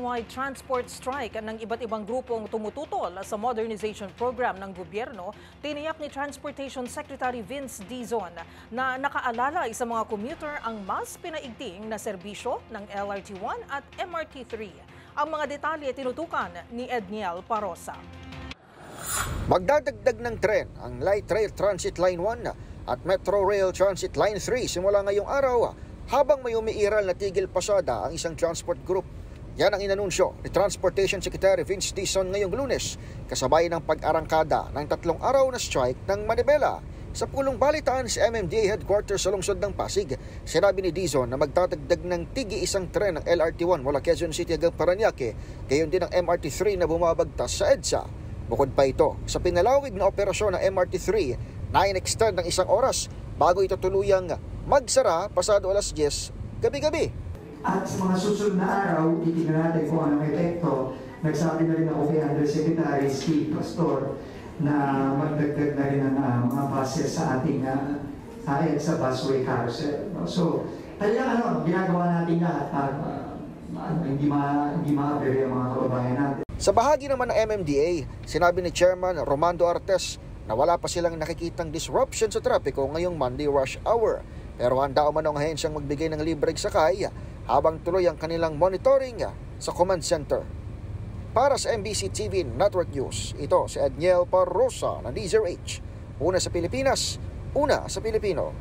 nationwide transport strike ng iba't ibang grupong tumututol sa modernization program ng gobyerno, tiniyak ni Transportation Secretary Vince Dizon na nakaalalay sa mga commuter ang mas pinaigting na serbisyo ng LRT1 at MRT3. Ang mga detalye tinutukan ni Edniel Parosa. Magdadagdag ng tren ang Light Rail Transit Line 1 at Metro Rail Transit Line 3 simula ngayong araw habang may umiiral na tigil pasada ang isang transport group. Yan ang inanunsyo ni Transportation Secretary Vince Dizon ngayong Lunes kasabay ng pag-arangkada ng 3 araw na strike ng Manibela. Sa pulong balitaan sa MMDA headquarters sa lungsod ng Pasig, sinabi ni Dizon na magtatagdag ng tig-isang tren ng LRT1 mula Quezon City hanggang Parañaque, gayon din ang MRT3 na bumabagtas sa EDSA. Bukod pa ito, sa pinalawig na operasyon ng MRT3 na in-extend ng 1 oras bago ito tuluyang magsara pasado alas 10 gabi-gabi. At sa mga susunod na araw, titignan natin kung anong epekto. Nagsabi na rin ako kay Undersecretary Steve Pastor na magdagdag na rin ang mga buses sa ating sa busway carousel. So, talagang ginagawa natin lahat hindi ma-abere ang mga kababayan natin. Sa bahagi naman ng MMDA, sinabi ni Chairman Romando Artes na wala pa silang nakikitang disruption sa trapiko ngayong Monday rush hour. Pero handa man ang ahensyang magbigay ng libreng sakay habang tuloy ang kanilang monitoring sa command center. Para sa MBC TV Network News, ito si Edniel Parosa ng DZRH. Una sa Pilipinas, una sa Pilipino.